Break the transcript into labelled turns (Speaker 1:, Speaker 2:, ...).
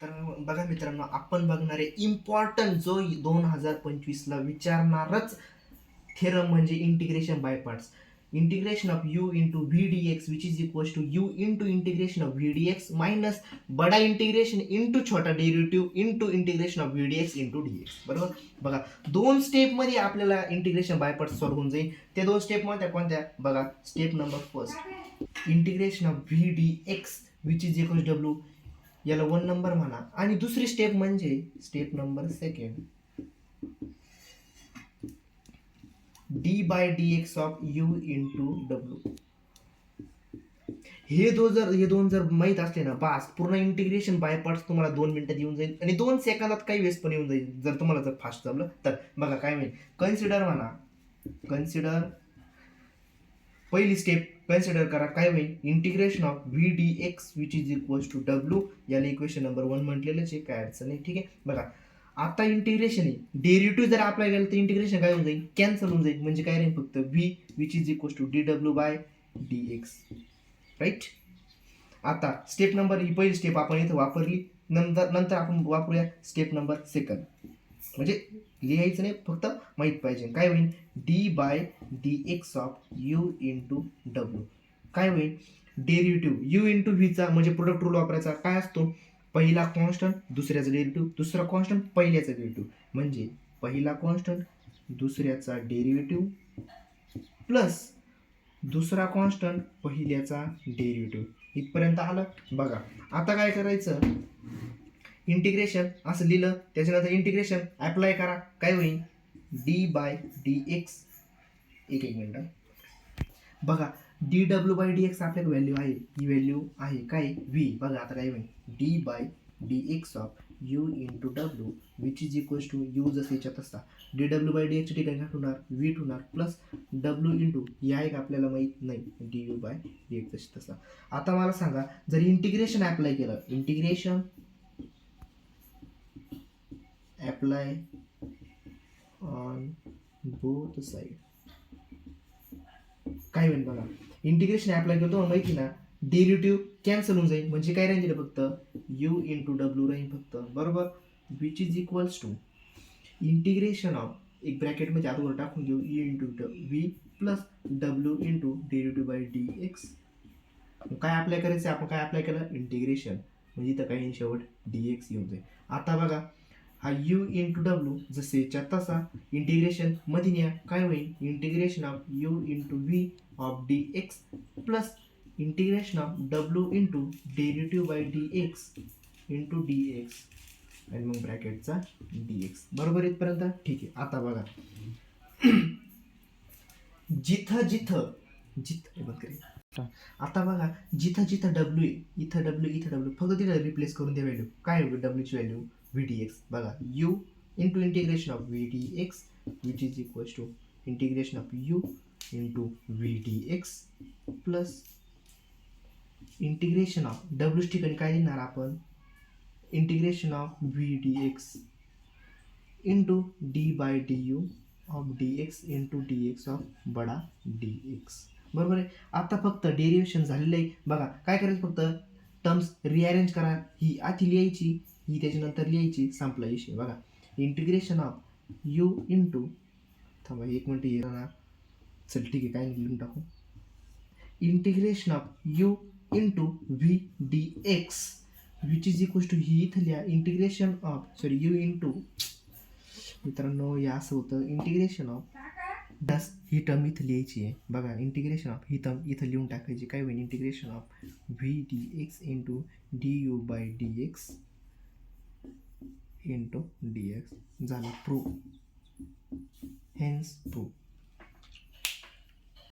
Speaker 1: तर बघा मित्रांनो, आपण बघणारे इम्पॉर्टंट जो 2025ला विचारणारच थेरम म्हणजे integration by parts. Integration of you into V D x which is equals to u into integration of V D x minus बडा इंटिग्रेशन इंटू छोटा derivative into integration of V D x into D x. बरोबर. बघा, 2 स्टेपमध्ये आपल्याला integration by parts solve होऊन जाईल. त्या 2 स्टेपमध्ये कोणत्या? बघा, step number first, integration of V D x which is equals डब्ल्यू, याला 1 नंबर म्हणा. आणि दुसरी स्टेप म्हणजे step number second, d by d x of you into डब्ल्यू. हे दोन जर माहीत असले ना, बास पूर्ण इंटिग्रेशन बाय पार्ट्स तुम्हाला 2 मिनिटात येऊन जाईल आणि 2 सेकंदात काही वेळेस पण येऊन जाईल जर तुम्हाला जर फास्ट जमलं तर. बघा काय माहिती, कन्सिडर म्हणा, कन्सिडर पहिली स्टेप कन्सिडर करा. काय होईल? Integration of V D x which is equals to डब्ल्यू. याला इक्वेशन नंबर 1 म्हटलेलंच आहे, काय अडचण नाही. ठीक आहे. बघा, आता इंटिग्रेशन आहे, डेरिव्हेटिव्ह जर अप्लाय केलं तर इंटिग्रेशन काय होऊन जाईल? कॅन्सल होऊन जाईल. म्हणजे काय राहील? फक्त v which is equals to d डब्ल्यू बाय डी एक्स. राईट. आता स्टेप नंबर, ही पहिली स्टेप आपण इथं वापरली. नंतर आपण वापरूया स्टेप नंबर सेकंड. म्हणजे लिहायचं नाही, फक्त माहीत पाहिजे. काय होईल? D by d x of you into डब्ल्यू. काय होईल? डेरिव्हेटिव्ह यू इंटू व्हीचा म्हणजे प्रोडक्ट रूल वापरायचा. काय असतो? पहिला कॉन्स्टंट दुसऱ्याचा डेरिव्हेटिव्ह, दुसरा कॉन्स्टंट पहिल्याचा डेरिव्हेटिव्ह. म्हणजे पहिला कॉन्स्टंट दुसऱ्याचा डेरिव्हेटिव्ह प्लस दुसरा कॉन्स्टंट पहिल्याचा डेरिव्हेटिव्ह. इथपर्यंत आलं. बघा, आता काय करायचं? इंटिग्रेशन असं लिहिलं, त्याच्यानंतर इंटिग्रेशन अप्लाय करा. काय होईल? D by d x. एक मिनिट. बघा, डी डब्ल्यू बाय डी एक्स आपल्याकडे व्हॅल्यू आहे. ही व्हॅल्यू आहे काय? व्ही. बघा आता काय होईल? D by d x of you into डब्ल्यू which is equals to u जसं याच्यात असता डी डब्ल्यू बाय डी एक्सच्या ठिकाणी काय होणार? व्ही होणार प्लस डब्ल्यू इंटू हे आहे का आपल्याला माहीत नाही, d u by d x जशी तसा. आता मला सांगा, जर इंटिग्रेशन अप्लाय केलं, integration apply on both side, काय होईल? बघा, इंटिग्रेशन अप्लाय करतो माहिती ना, डेरिव्हेटिव्ह कॅन्सल होऊन जाईल. म्हणजे काय राहील? फक्त यू इंटू डब्ल्यू राहील फक्त. बरोबर. Which is equals to integration of, एक ब्रॅकेटमध्ये आतवर टाकून घेऊ, ई इंटू व्ही प्लस डब्ल्यू into derivative by d x. काय अप्लाय करायचं? आपण काय अप्लाय केलं? इंटिग्रेशन. म्हणजे इथं काही शेवट डी एक्स येऊन जाईल. आता बघा, हा यू इंटू डब्ल्यू जसे याच्यात तसा इंटिग्रेशन मध्ये न्या. काय होईल? Integration of you into v of D x plus integration of डब्ल्यू into derivative by d x into D x आणि मग ब्रॅकेटचा डी एक्स. बरोबर इथपर्यंत? ठीक आहे. आता बघा, जिथं जिथं आता बघा, जिथं जिथं डब्ल्यू आहे, इथं डब्ल्यू इथं डब्ल्यू, फक्त तिथं रिप्लेस करून द्या व्हॅल्यू. काय होईल? डब्ल्यूची व्हॅल्यू व्ही डी एक्स. बघा, U into integration of V D x which is equals to integration of you into V D x plus integration of डब्ल्यूच ठिकाणी काय लिहिणार आपण? Integration of V D x into D by D U of D x into D x of बडा D x. बरोबर आहे. आता फक्त डेरिव्हेशन झालेलं आहे. बघा, काय करायचं? फक्त टर्म्स रिअरेंज करा. ही आधी लिहायची, ही त्याच्यानंतर लिहायची, संपला विषय. बघा, इंटिग्रेशन ऑफ यू इंटू, थांबा 1 मिनिट ये ना, चल ठीक आहे, काय लिहून टाकू, integration of you into V D x which is equals to, ही इथं लिहा, इंटिग्रेशन ऑफ यू इंटू, मित्रांनो या असं होतं, इंटिग्रेशन ऑफ दस ही टर्म इथं लिहायची आहे. बघा, इंटिग्रेशन ऑफ ही टर्म इथं लिहून टाकायची. काय होईल? Integration of V D x into d u by d x into D x. झालं प्रूफ, हेन्स प्रूफ.